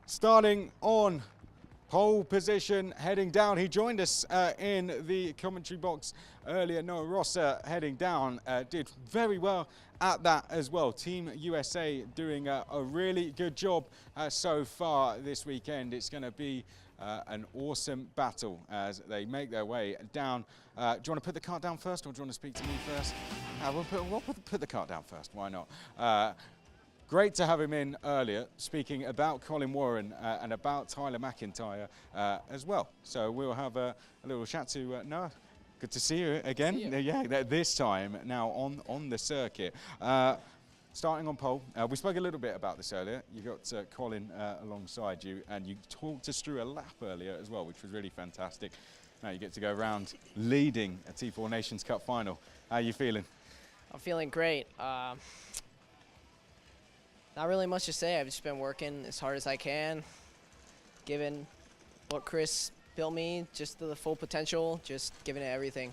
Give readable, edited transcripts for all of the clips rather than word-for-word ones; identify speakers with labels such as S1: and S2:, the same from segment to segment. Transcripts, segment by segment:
S1: starting on pole position, heading down. He joined us in the commentary box earlier. Noah Rosser heading down, did very well at that as well. Team USA doing a really good job so far this weekend. It's going to be an awesome battle as they make their way down. Do you want to put the cart down first, or do you want to speak to me first? We'll put the cart down first, why not? Great to have him in earlier, speaking about Colin Warren and about Tyler McIntyre as well. So we'll have a little chat to Noah. Good to see you again.
S2: See you.
S1: Yeah, this time now on the circuit. Starting on pole, we spoke a little bit about this earlier. You got Colin alongside you, and you talked us through a lap earlier as well, which was really fantastic. Now you get to go around leading a T4 Nations Cup final. How are you feeling?
S2: I'm feeling great. Not really much to say. I've just been working as hard as I can, giving what Chris built me just to the full potential, just giving it everything.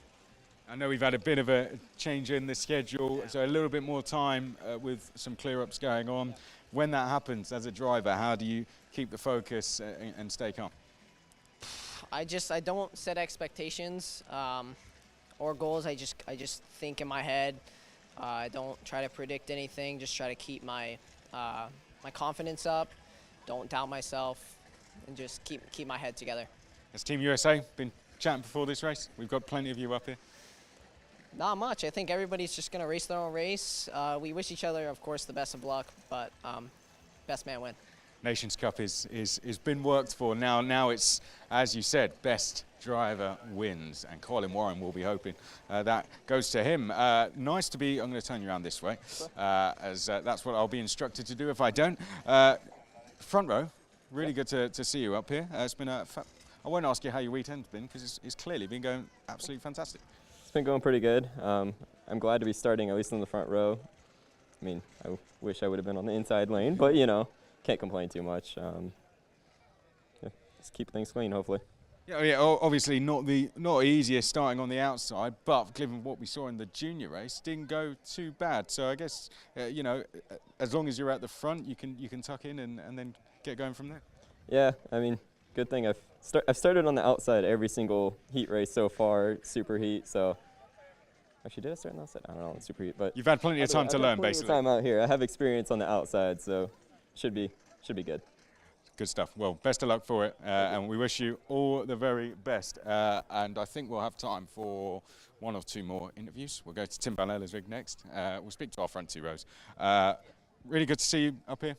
S1: I know we've had a bit of a change in the schedule, so a little bit more time with some clear-ups going on. When that happens as a driver, how do you keep the focus and stay calm?
S2: I don't set expectations or goals. I just think in my head. I don't try to predict anything. Just try to keep my confidence up. Don't doubt myself, and just keep my head together.
S1: Has Team USA been chatting before this race? We've got plenty of you up here.
S2: Not much. I think everybody's just going to race their own race. We wish each other, of course, the best of luck, but best man win.
S1: Nations Cup is been worked for. Now it's, as you said, best driver wins, and Colin Warren will be hoping that goes to him. Nice to be, I'm going to turn you around this way, as that's what I'll be instructed to do if I don't. Front row, really good to see you up here. It's been I won't ask you how your weekend's been, because it's clearly been going absolutely fantastic.
S3: It's been going pretty good. I'm glad to be starting at least in the front row. I mean, I wish I would have been on the inside lane, but you know, can't complain too much. Yeah, just keep things clean, hopefully.
S1: Yeah, obviously not the easiest starting on the outside, but given what we saw in the junior race, didn't go too bad. So I guess you know, as long as you're at the front, you can tuck in and then get going from there.
S3: Yeah, I mean, good thing I've started on the outside every single heat race so far, super heat. So actually, did I start on the outside? I don't know, super heat, but
S1: you've had plenty of time to learn, basically.
S3: Time out here. I have experience on the outside, so should be good.
S1: Good stuff. Well, best of luck for it, and we wish you all the very best. And I think we'll have time for one or two more interviews. We'll go to Tim Ballella's rig next. We'll speak to our front two rows. Really good to see you up here.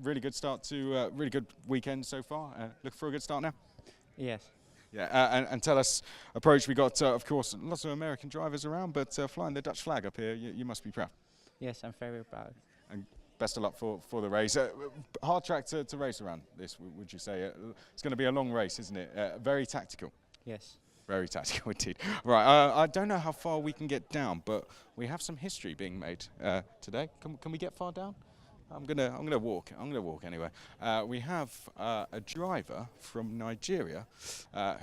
S1: Really good start to really good weekend so far. Looking for a good start now?
S4: Yes.
S1: Yeah, and tell us, approach, we got, of course, lots of American drivers around, but flying the Dutch flag up here, you must be proud.
S4: Yes, I'm very proud.
S1: And best of luck for the race. Hard track to race around this, would you say? It's going to be a long race, isn't it? Very tactical.
S4: Yes.
S1: Very tactical indeed. Right, I don't know how far we can get down, but we have some history being made today. Can we get far down? I'm gonna walk. I'm gonna walk anyway. We have a driver from Nigeria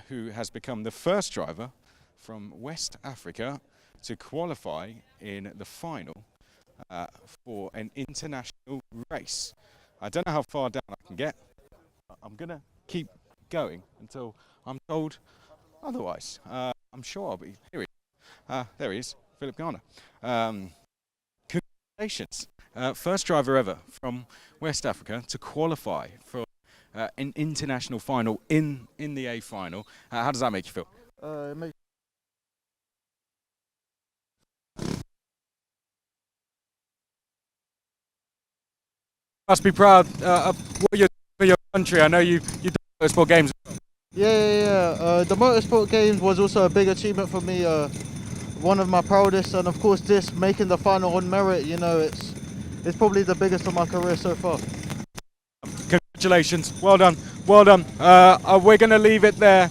S1: who has become the first driver from West Africa to qualify in the final for an international race. I don't know how far down I can get. I'm gonna keep going until I'm told otherwise. I'm sure I'll be. Here he is. There he is, Philip Garner. Congratulations. First driver ever from West Africa to qualify for an international final in the A final. How does that make you feel?
S5: It makes
S1: Must be proud of what you're doing for your country. I know you've done motorsport games.
S5: Yeah. The motorsport games was also a big achievement for me. One of my proudest, and of course this making the final on merit. You know, it's probably the biggest of my career so far.
S1: Congratulations, well done, well done. We're going to leave it there.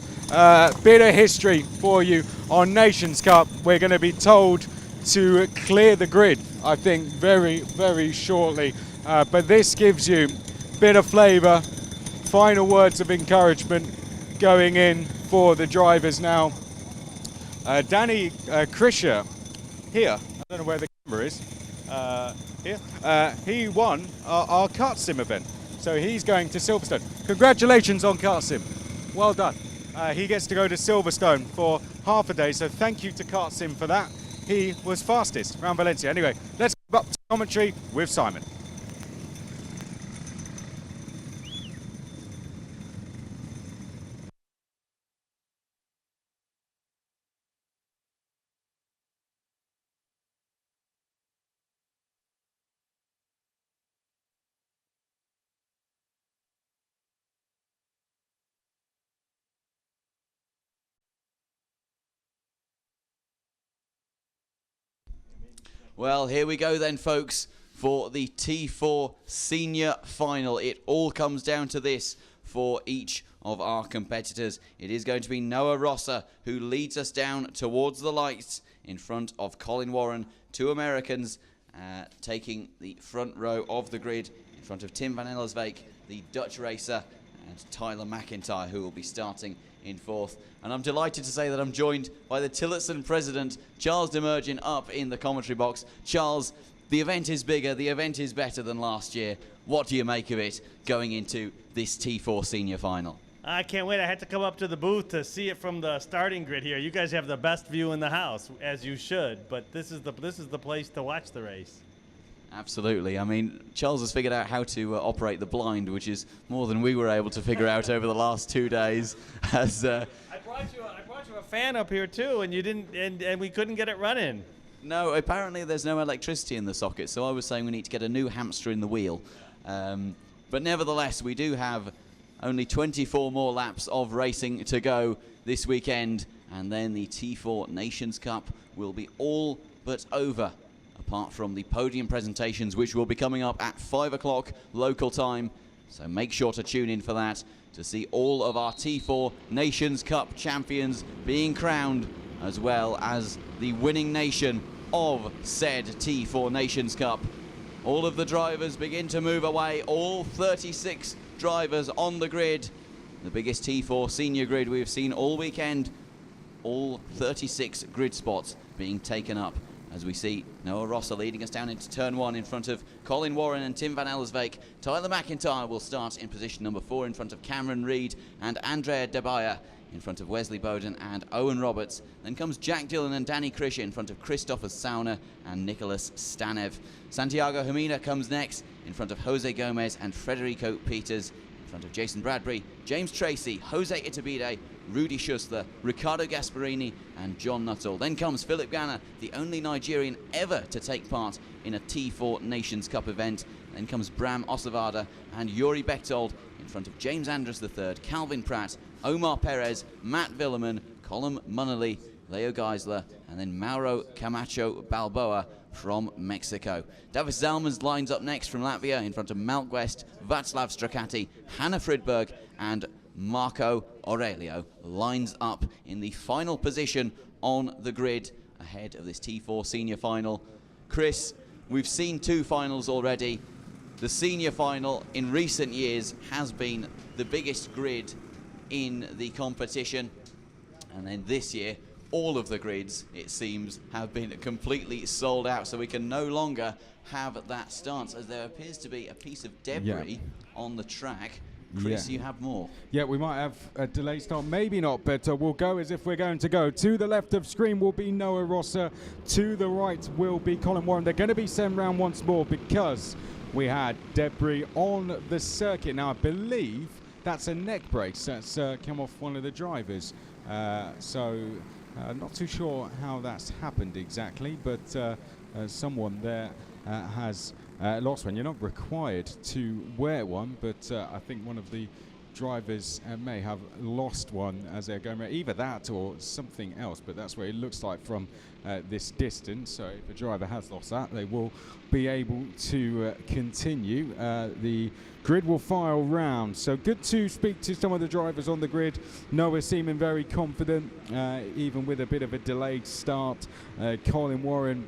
S1: Bit of history for you on Nations Cup. We're going to be told to clear the grid, I think, very, very shortly. But this gives you a bit of flavour, final words of encouragement going in for the drivers now. Danny Krischer here, I don't know where the camera is, here, he won our kart sim event. So he's going to Silverstone. Congratulations on Kartsim. Well done. He gets to go to Silverstone for half a day, so thank you to Kartsim for that. He was fastest around Valencia. Anyway, let's go up to commentary with Simon.
S6: Well, here we go then, folks, for the T4 Senior Final. It all comes down to this for each of our competitors. It is going to be Noah Rosser who leads us down towards the lights in front of Colin Warren, 2 Americans taking the front row of the grid in front of Tim van Ellerswijk, the Dutch racer, and Tyler McIntyre, who will be starting in 4th. And I'm delighted to say that I'm joined by the Tillotson president, Charles Demergin, up in the commentary box. Charles, the event is bigger, the event is better than last year. What do you make of it going into this T4 Senior Final?
S7: I can't wait. I had to come up to the booth to see it from the starting grid here. You guys have the best view in the house, as you should, but this is the place to watch the race.
S6: Absolutely. I mean, Charles has figured out how to operate the blind, which is more than we were able to figure out over the last 2 days. As
S7: I brought you a fan up here too, and you didn't, and we couldn't get it running.
S6: No, apparently there's no electricity in the socket, so I was saying we need to get a new hamster in the wheel. But nevertheless, we do have only 24 more laps of racing to go this weekend, and then the T4 Nations Cup will be all but over, apart from the podium presentations, which will be coming up at 5 o'clock local time. So make sure to tune in for that to see all of our T4 Nations Cup champions being crowned, as well as the winning nation of said T4 Nations Cup. All of the drivers begin to move away, all 36 drivers on the grid. The biggest T4 senior grid we've seen all weekend. All 36 grid spots being taken up, as we see Noah Rosser leading us down into turn 1 in front of Colin Warren and Tim van Ellerswijk. Tyler McIntyre will start in position number 4 in front of Cameron Reid and Andrea De Bayer in front of Wesley Bowden and Owen Roberts. Then comes Jack Dillon and Danny Krischer in front of Christopher Sauner and Nicholas Stanev. Santiago Hermina comes next in front of Jose Gomez and Federico Peters, in front of Jason Bradbury, James Tracy, Jose Itabide, Rudy Schussler, Ricardo Gasparini and John Nuttall. Then comes Philip Ganna, the only Nigerian ever to take part in a T4 Nations Cup event. Then comes Bram Osavada and Yuri Bechtold in front of James Andrus III, Calvin Pratt, Omar Perez, Matt Villeman, Colin Munnelly, Leo Geisler, and then Mauro Camacho Balboa from Mexico. Davis Zalmans lines up next from Latvia in front of Malk West, Václav Stracati, Hanna Fridberg, and Marco Aurelio lines up in the final position on the grid ahead of this T4 Senior Final. Chris, we've seen 2 finals already. The Senior Final in recent years has been the biggest grid in the competition, and then this year all of the grids, it seems, have been completely sold out, so we can no longer have that stance, as there appears to be a piece of debris on the track. Chris, you have more.
S1: Yeah, we might have a delayed start, maybe not, but we'll go as if we're going to go. To the left of screen will be Noah Rosser, to the right will be Colin Warren. They're going to be sent round once more because we had debris on the circuit. Now, I believe that's a neck brace that's come off one of the drivers. Not too sure how that's happened exactly, but someone there has lost one. You're not required to wear one, but I think one of the drivers may have lost one as they're going around. Either that or something else, but that's what it looks like from this distance. So if a driver has lost that, they will be able to continue. The grid will file round. So good to speak to some of the drivers on the grid. Noah seeming very confident, even with a bit of a delayed start. Colin Warren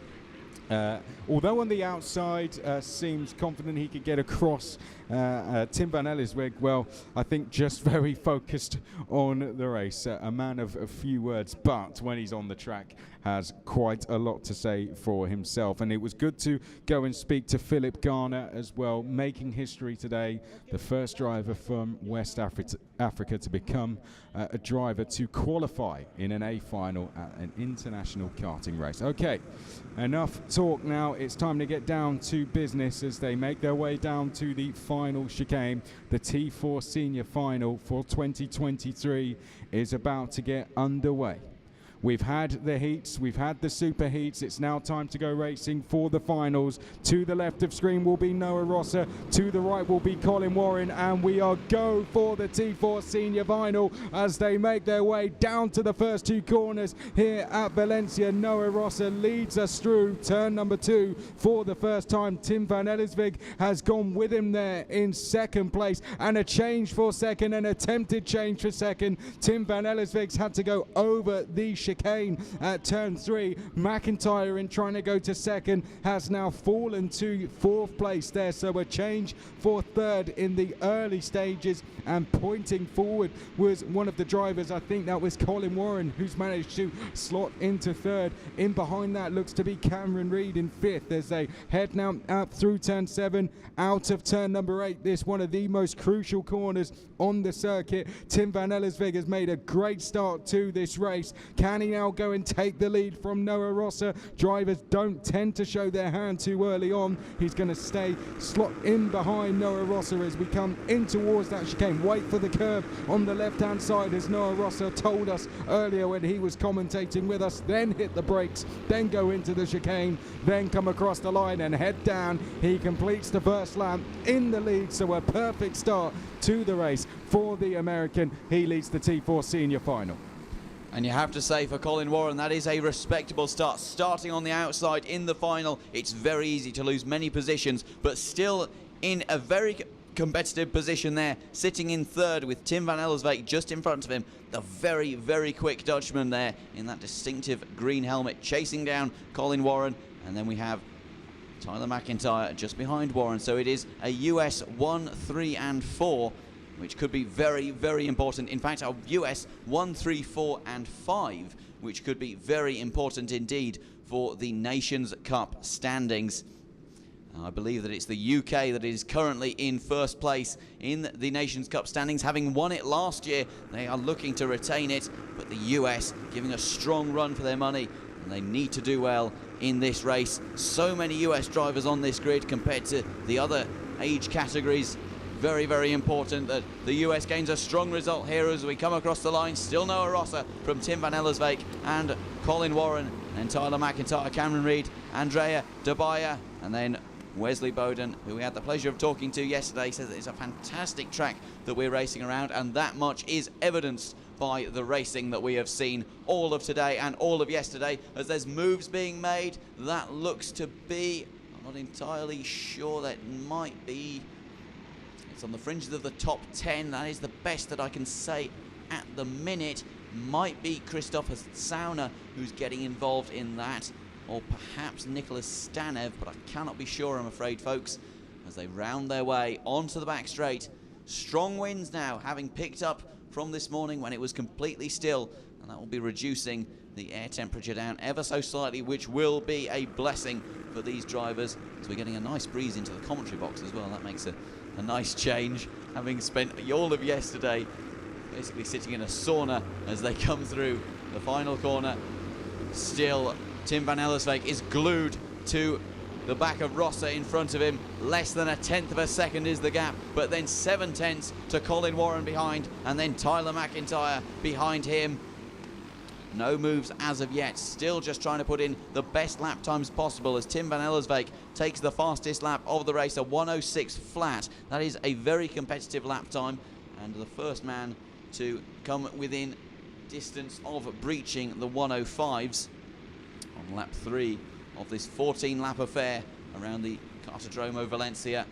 S1: Although on the outside seems confident he could get across, Tim van Ellisweg, well, I think just very focused on the race. A man of a few words, but when he's on the track has quite a lot to say for himself. And it was good to go and speak to Philip Garner as well, making history today, the first driver from West Africa to become a driver to qualify in an A final at an international karting race. Okay, enough talk now. It's time to get down to business as they make their way down to the final chicane. The T4 Senior Final for 2023 is about to get underway. We've had the heats, we've had the super heats. It's now time to go racing for the finals. To the left of screen will be Noah Rosser. To the right will be Colin Warren. And we are go for the T4 Senior Final as they make their way down to the first two corners here at Valencia. Noah Rosser leads us through turn number 2 for the first time. Tim van Ellisweg has gone with him there in second place. And a change for second, an attempted change for second. Tim van Ellisweg's had to go over the chicane at turn 3. McIntyre, in trying to go to second, has now fallen to 4th place there, so a change for third in the early stages. And pointing forward was one of the drivers, I think that was Colin Warren, who's managed to slot into third. In behind that looks to be Cameron Reed in 5th as they head now up through turn 7, out of turn number 8. This one of the most crucial corners on the circuit. Tim van Ellisweg has made a great start to this race. Can he now go and take the lead from Noah Rosser? Drivers don't tend to show their hand too early on. He's going to stay slot in behind Noah Rosser as we come in towards that chicane. Wait for the curve on the left hand side, as Noah Rosser told us earlier when he was commentating with us. Then hit the brakes, then go into the chicane, then come across the line and head down. He completes the first lap in the lead, so a perfect start to the race for the American. He leads the T4 Senior Final.
S6: And you have to say, for Colin Warren, that is a respectable start. Starting on the outside in the final, it's very easy to lose many positions, but still in a very competitive position there, sitting in third with Tim van Ellisweg just in front of him. The very, very quick Dutchman there in that distinctive green helmet, chasing down Colin Warren. And then we have Tyler McIntyre just behind Warren. So it is a US 1, 3 and 4, which could be very, very important. In fact, a US 1, 3, 4 and 5, which could be very important indeed for the Nations Cup standings. I believe that it's the UK that is currently in first place in the Nations Cup standings, having won it last year. They are looking to retain it, but the US giving a strong run for their money, and they need to do well in this race. So many US drivers on this grid compared to the other age categories. Very, very important that the US gains a strong result here as we come across the line. Still Noah Rosser from Tim van Ellisweg and Colin Warren, and Tyler McIntyre, Cameron Reed, Andrea Dabaya, and then Wesley Bowden, who we had the pleasure of talking to yesterday, says that it's a fantastic track that we're racing around, and that much is evidenced by the racing that we have seen all of today and all of yesterday. As there's moves being made, that looks to be, I'm not entirely sure, that might be, it's on the fringes of the top 10. That is the best that I can say at the minute. Might be Christopher Sauna who's getting involved in that, or perhaps Nicholas Stanev, but I cannot be sure, I'm afraid, folks, as they round their way onto the back straight. Strong winds now, having picked up from this morning when it was completely still, and that will be reducing the air temperature down ever so slightly, which will be a blessing for these drivers, as we're getting a nice breeze into the commentary box as well. That makes a nice change, having spent all of yesterday basically sitting in a sauna as they come through the final corner. Still, Tim van Ellisweg is glued to the back of Rosser in front of him. Less than a tenth of a second is the gap, but then 7/10 to Colin Warren behind, and then Tyler McIntyre behind him. No moves as of yet, still just trying to put in the best lap times possible as Tim van Ellisweg takes the fastest lap of the race, a 1:06 flat. That is a very competitive lap time, and the first man to come within distance of breaching the 1:05s on lap 3 of this 14-lap affair around the Cartodromo Valencia.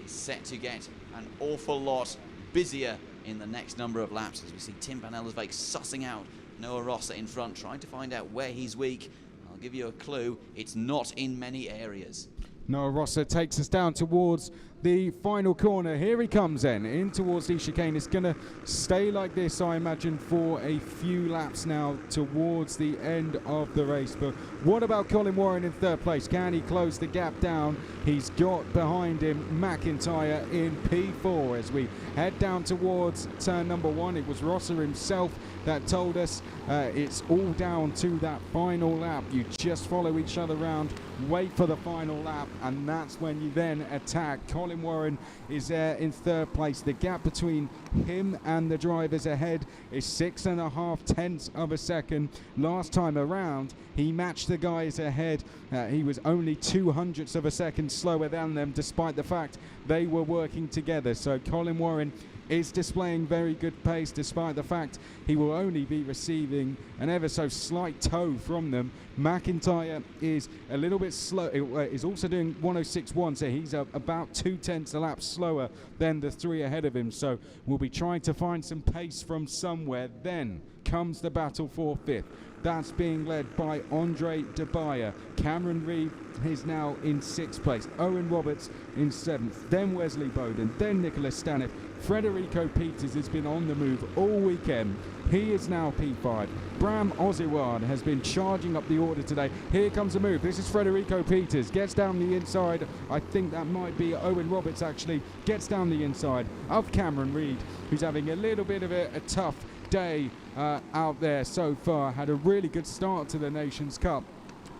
S6: Is set to get an awful lot busier in the next number of laps as we see Tim van Ellisweg sussing out Noah Rosser in front, trying to find out where he's weak. I'll give you a clue, it's not in many areas.
S1: Noah Rosser takes us down towards the final corner. Here he comes then, in towards the chicane. It's going to stay like this, I imagine, for a few laps now towards the end of the race. But what about Colin Warren in third place? Can he close the gap down? He's got behind him McIntyre in P4 as we head down towards turn number 1. It was Rosser himself that told us it's all down to that final lap. You just follow each other around, wait for the final lap, and that's when you then attack. Colin Warren is there in third place. The gap between him and the drivers ahead is 6.5 tenths of a second. Last time around, he matched the guys ahead. He was only 0.02 of a second slower than them, despite the fact they were working together. So Colin Warren is displaying very good pace, despite the fact he will only be receiving an ever so slight tow from them. McIntyre is a little bit slow, is also doing 106.1, so he's about 2 tenths a lap slower than the three ahead of him. So we'll be trying to find some pace from somewhere. Then comes the battle for fifth. That's being led by Andre Debaya. Cameron Reed is now in 6th place. Owen Roberts in 7th. Then Wesley Bowden. Then Nicholas Stanev. Federico Peters has been on the move all weekend. He is now P5. Bram Oziward has been charging up the order today. Here comes the move. This is Federico Peters. Gets down the inside. I think that might be Owen Roberts actually. Gets down the inside of Cameron Reed, who's having a little bit of a tough day out there so far. Had a really good start to the Nations Cup.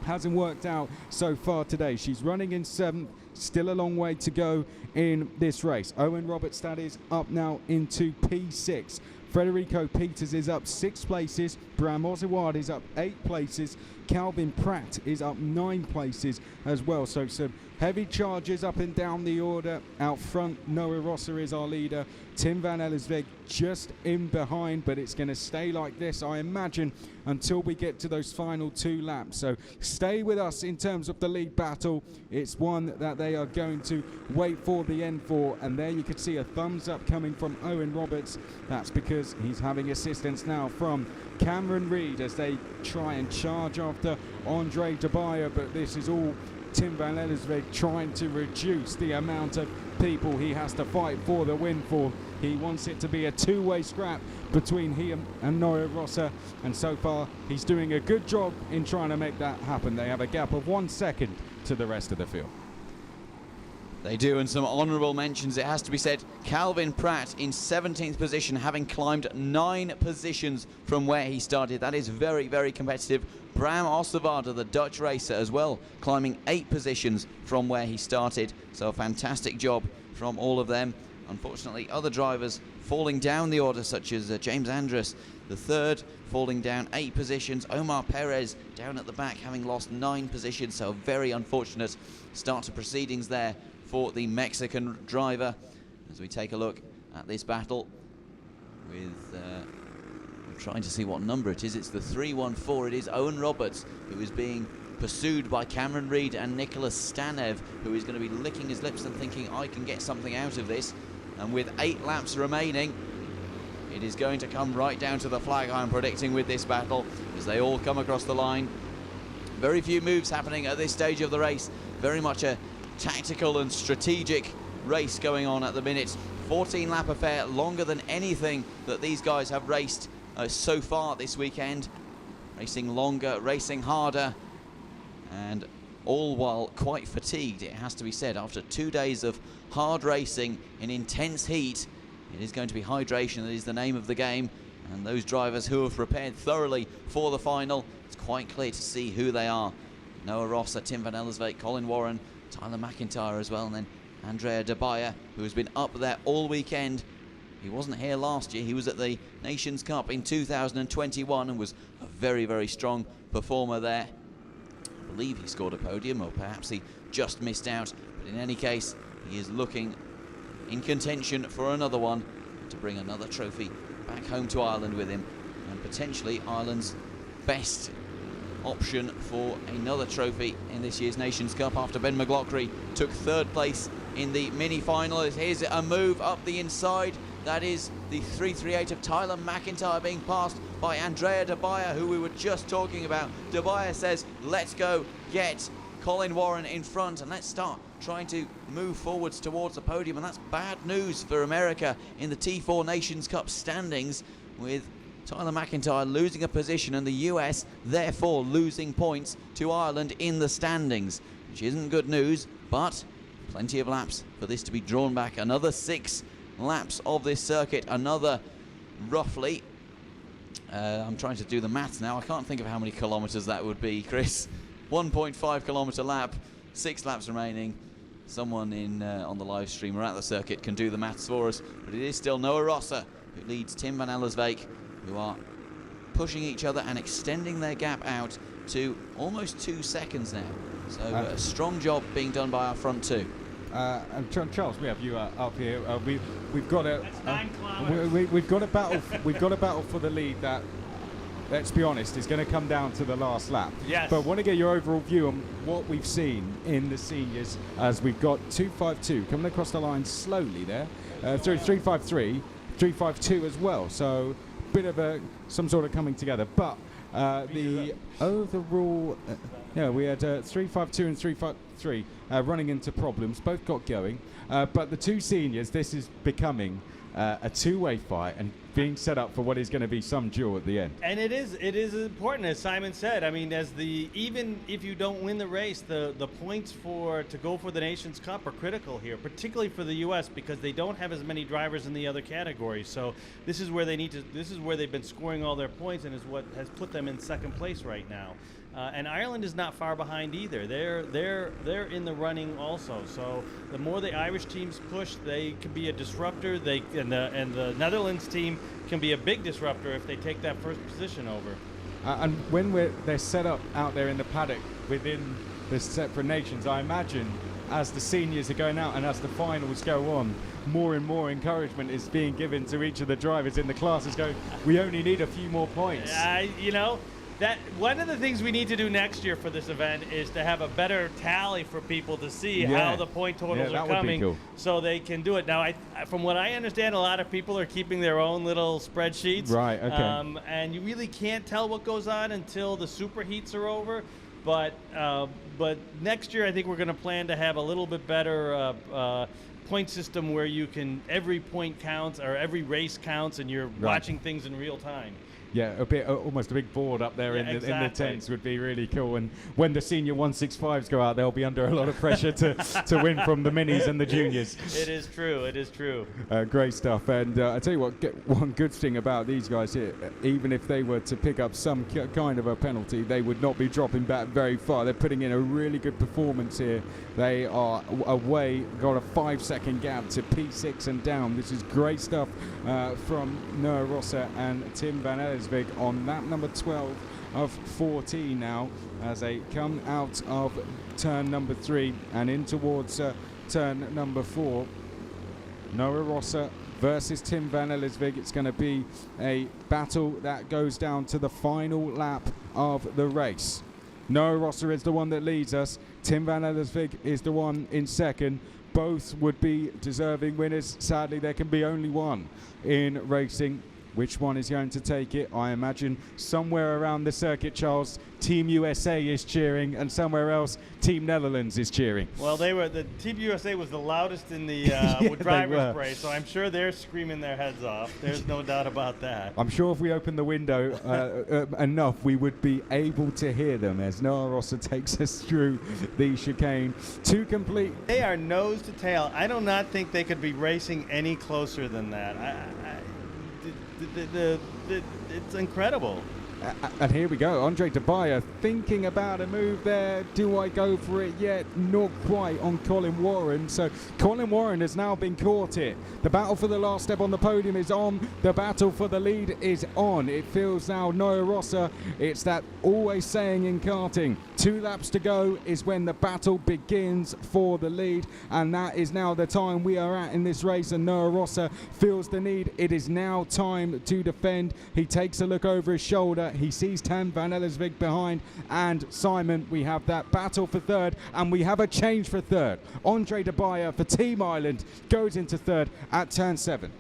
S1: Hasn't worked out so far today. She's running in 7th. Still a long way to go in this race. Owen Roberts, that is, up now into P6. Federico Peters is up 6 places. Bram Oziward is up 8 places. Calvin Pratt is up 9 places as well. So some heavy charges up and down the order. Out front, Noah Rosser is our leader. Tim van Ellersveg just in behind, but it's going to stay like this, I imagine, until we get to those final 2 laps. So stay with us in terms of the lead battle. It's one that they are going to wait for the end for. And there you can see a thumbs up coming from Owen Roberts. That's because he's having assistance now from Cameron Reed as they try and charge after Andre Debaya, but this is all Tim van Ellersveg trying to reduce the amount of people he has to fight for the win for. He wants it to be a 2-way scrap between him and Noah Rosser, and so far he's doing a good job in trying to make that happen. They have a gap of 1 second to the rest of the field.
S6: They do, and some honourable mentions, it has to be said. Calvin Pratt in 17th position, having climbed 9 positions from where he started. That is very, very competitive. Bram Osterwaarder, the Dutch racer, as well, climbing 8 positions from where he started. So a fantastic job from all of them. Unfortunately, other drivers falling down the order, such as James Andrus, the third, falling down 8 positions. Omar Perez down at the back, having lost 9 positions. So a very unfortunate start to proceedings there for the Mexican driver. As we take a look at this battle with I'm trying to see what number it is. It's the 314. It is Owen Roberts, who is being pursued by Cameron Reed and Nicholas Stanev, who is going to be licking his lips and thinking, I can get something out of this. And with 8 laps remaining, it is going to come right down to the flag, I'm predicting, with this battle, as they all come across the line. Very few moves happening at this stage of the race. Very much a tactical and strategic race going on at the minute. 14-lap affair, longer than anything that these guys have raced so far this weekend. Racing longer, racing harder, and all while quite fatigued, it has to be said. After 2 days of hard racing in intense heat, it is going to be hydration that is the name of the game, and those drivers who have prepared thoroughly for the final, it's quite clear to see who they are. Noah Rosser, Tim van Ellersveg, Colin Warren, Tyler McIntyre as well, and then Andrea Debaya, who has been up there all weekend. He wasn't here last year. He was at the Nations Cup in 2021 and was a very, very strong performer there. I believe he scored a podium, or perhaps he just missed out. But in any case, he is looking in contention for another one, to bring another trophy back home to Ireland with him, and potentially Ireland's best option for another trophy in this year's Nations Cup, after Ben McLaughlin took 3rd place in the mini-final. Here's a move up the inside. That is the 338 of Tyler McIntyre being passed by Andrea Dabaya, who we were just talking about. Dabaya says, let's go get Colin Warren in front and let's start trying to move forwards towards the podium. And that's bad news for America in the T4 Nations Cup standings, with Tyler McIntyre losing a position and the US therefore losing points to Ireland in the standings, which isn't good news, but plenty of laps for this to be drawn back. Another 6 laps of this circuit, another roughly, I'm trying to do the maths now, I can't think of how many kilometers that would be, Chris. 1.5 kilometer lap, 6 laps remaining. Someone in on the live stream or at the circuit can do the maths for us, but it is still Noah Rosser who leads Tim van Ellersvik, who are pushing each other and extending their gap out to almost 2 seconds now. So a strong job being done by our front two.
S1: And Charles, we have you up here. We've got a
S7: That's 9 kilometers.
S1: we've got a battle. We've got a battle for the lead that, let's be honest, is going to come down to the last lap.
S7: Yes.
S1: But I want to get your overall view on what we've seen in the seniors, as we've got 252 coming across the line slowly there. 353, 352 as well. So bit of some sort of coming together. But the overall, we had 352 and 353 running into problems. Both got going. But the two seniors, this is becoming a two-way fight and being set up for what is going to be some duel at the end.
S7: And it is important, as Simon said. I mean, even if you don't win the race, the points to go for the Nations Cup are critical here, particularly for the U.S. because they don't have as many drivers in the other categories. So this is where this is where they've been scoring all their points, and is what has put them in second place right now. And Ireland is not far behind either. They're in the running also. So the more the Irish teams push, they can be a disruptor. And the Netherlands team can be a big disruptor if they take that first position over.
S1: And when they're set up out there in the paddock within the separate nations, I imagine as the seniors are going out and as the finals go on, more and more encouragement is being given to each of the drivers in the classes. We only need a few more points.
S7: That one of the things we need to do next year for this event is to have a better tally for people to see how the point totals are coming,
S1: cool.
S7: So they can do it. Now, from what I understand, a lot of people are keeping their own little spreadsheets.
S1: Right, okay.
S7: And you really can't tell what goes on until the superheats are over. But next year, I think we're going to plan to have a little bit better point system where every point counts or every race counts, and you're watching things in real time.
S1: Yeah, almost a big board up there in the tents would be really cool. And when the senior 165s go out, they'll be under a lot of pressure to win from the minis and the juniors.
S7: It is true. It is true.
S1: Great stuff. And I tell you what, one good thing about these guys here, even if they were to pick up some kind of a penalty, they would not be dropping back very far. They're putting in a really good performance here. They are away, got a 5-second gap to P6 and down. This is great stuff from Noah Rosser and Tim van Ellersvik on lap number 12 of 14 now, as they come out of turn number 3 and in towards turn number 4. Noah Rosser versus Tim van Ellersvik. It's going to be a battle that goes down to the final lap of the race. Noah Rosser is the one that leads us. Tim van Ellersvik is the one in second. Both would be deserving winners. Sadly, there can be only one in racing. Which one is going to take it? I imagine somewhere around the circuit, Charles, Team USA is cheering, and somewhere else, Team Netherlands is cheering.
S7: Well, the Team USA was the loudest in the driver's parade, so I'm sure they're screaming their heads off. There's no doubt about that.
S1: I'm sure if we open the window enough, we would be able to hear them as Noah Rosser takes us through the chicane to complete.
S7: They are nose to tail. I do not think they could be racing any closer than that. It's incredible.
S1: And here we go, Andre Dabaya thinking about a move there. Do I go for it yet? Not quite on Colin Warren. So Colin Warren has now been caught here. The battle for the last step on the podium is on. The battle for the lead is on. It feels now Noah Rosser. It's that always saying in karting, 2 laps to go is when the battle begins for the lead. And that is now the time we are at in this race. And Noah Rosser feels the need. It is now time to defend. He takes a look over his shoulder. He sees Tim van Ellersvik behind, and Simon, we have that battle for third, and we have a change for third. Andre de Bayer for Team Ireland goes into third at turn 7.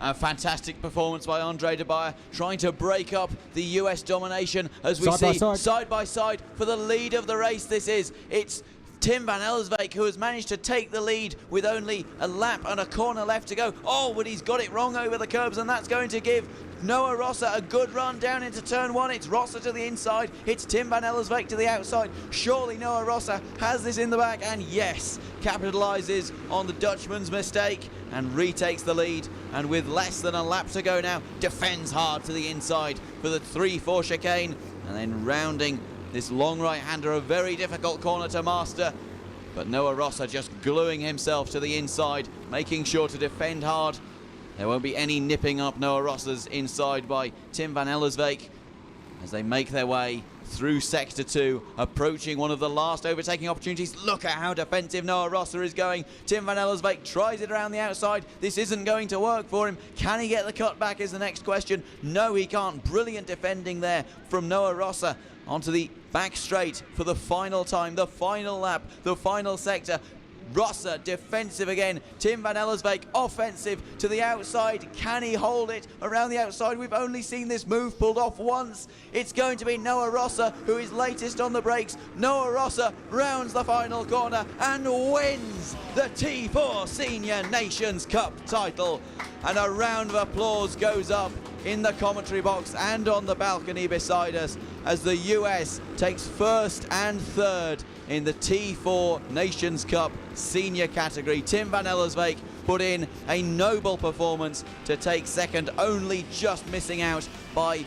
S6: A fantastic performance by Andre de Bayer, trying to break up the US domination as we see side by side for the lead of the race. It's Tim van Ellersvik who has managed to take the lead with only a lap and a corner left to go. Oh, but he's got it wrong over the curbs, and that's going to give Noah Rosser a good run down into turn 1. It's Rosser to the inside, it's Tim van Ellersvik to the outside. Surely Noah Rosser has this in the bag, and yes, capitalises on the Dutchman's mistake and retakes the lead, and with less than a lap to go now, defends hard to the inside for the 3-4 chicane, and then rounding this long right-hander, a very difficult corner to master. But Noah Rosser just gluing himself to the inside, making sure to defend hard. There won't be any nipping up Noah Rosser's inside by Tim van Ellersvik as they make their way through Sector 2, approaching one of the last overtaking opportunities. Look at how defensive Noah Rosser is going. Tim van Ellersvik tries it around the outside. This isn't going to work for him. Can he get the cut back is the next question. No, he can't. Brilliant defending there from Noah Rosser onto the back straight for the final time, the final lap, the final sector. Rosser defensive again. Tim van Ellersvik offensive to the outside. Can he hold it around the outside? We've only seen this move pulled off once. It's going to be Noah Rosser who is latest on the brakes. Noah Rosser rounds the final corner and wins the T4 Senior Nations Cup title. And a round of applause goes up in the commentary box and on the balcony beside us as the US takes first and third in the T4 Nations Cup senior category. Tim van Ellersvik put in a noble performance to take second, only just missing out by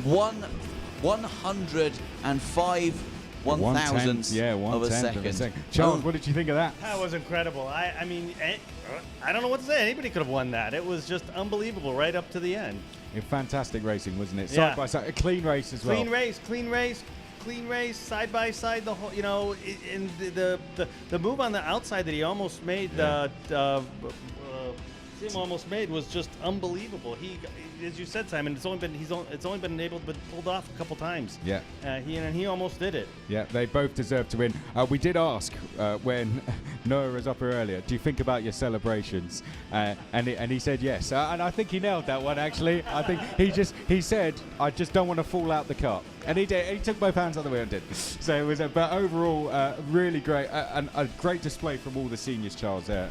S6: 105 1,000th of a second.
S1: Charles, what did you think of that?
S7: That was incredible. I mean, I don't know what to say. Anybody could have won that. It was just unbelievable right up to the end.
S1: Fantastic racing, wasn't it?
S7: Yeah.
S1: Side by side, a clean race as well.
S7: Clean race, side by side. The whole, and the move on the outside that he almost made, Tim almost made, was just unbelievable. He, as you said, Simon, it's only been able to be pulled off a couple times.
S1: Yeah.
S7: He almost did it.
S1: Yeah, they both deserve to win. We did ask when Noah was up here earlier, do you think about your celebrations? And he said yes. And I think he nailed that one, actually. I think he said, I just don't want to fall out the cup. And he did. He took both hands on the wheel and did. So it was, but overall, really great. And a great display from all the seniors, Charles, there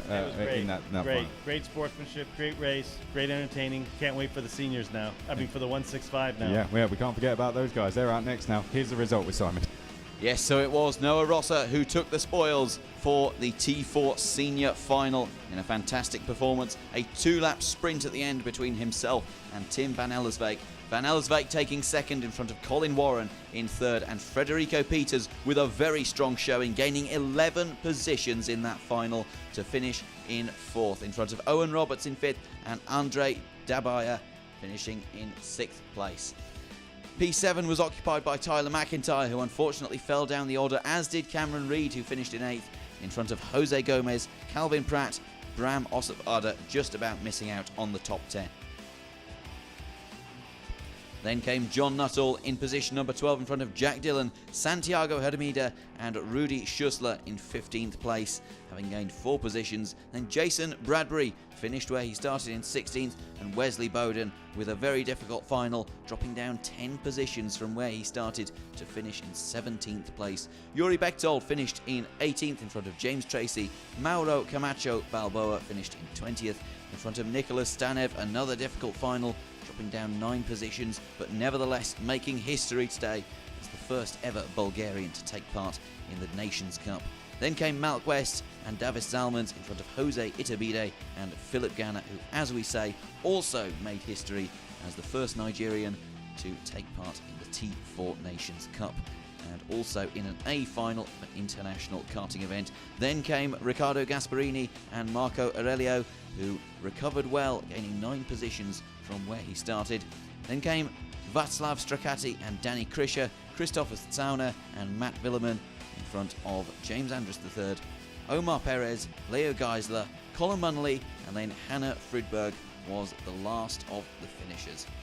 S1: in that final.
S7: Great sportsmanship, great race, great entertaining. Can't wait for the seniors now. I mean, for the 165 now.
S1: Yeah, we can't forget about those guys. They're out next now. Here's the result with Simon.
S6: Yes, so it was Noah Rosser who took the spoils for the T4 Senior Final in a fantastic performance. A 2-lap sprint at the end between himself and Tim van Ellersvik. Van Ellersvik taking second in front of Colin Warren in third, and Federico Peters with a very strong showing, gaining 11 positions in that final to finish in fourth, in front of Owen Roberts in fifth and Andre de Bayer finishing in sixth place. P7 was occupied by Tyler McIntyre, who unfortunately fell down the order, as did Cameron Reid, who finished in 8th, in front of Jose Gomez, Calvin Pratt, Bram Osip-Ada, just about missing out on the top 10. Then came John Nuttall in position number 12 in front of Jack Dillon, Santiago Hermida and Rudy Schussler in 15th place, having gained 4 positions. Then Jason Bradbury finished where he started in 16th, and Wesley Bowden with a very difficult final, dropping down 10 positions from where he started to finish in 17th place. Yuri Bechtold finished in 18th in front of James Tracy. Mauro Camacho Balboa finished in 20th in front of Nicholas Stanev. Another difficult final, dropping down 9 positions, but nevertheless making history today as the first ever Bulgarian to take part in the Nations Cup. Then came Malk West and Davis Zalmans in front of Jose Itabide and Philip Ganna, who, as we say, also made history as the first Nigerian to take part in the T4 Nations Cup, and also in an A final of an international karting event. Then came Riccardo Gasparini and Marco Aurelio, who recovered well, gaining 9 positions from where he started. Then came Václav Stracati and Danny Krischer, Christopher Zauner and Matt Villeman in front of James Andrus III, Omar Perez, Leo Geisler, Colin Munnelly, and then Hannah Fridberg was the last of the finishers.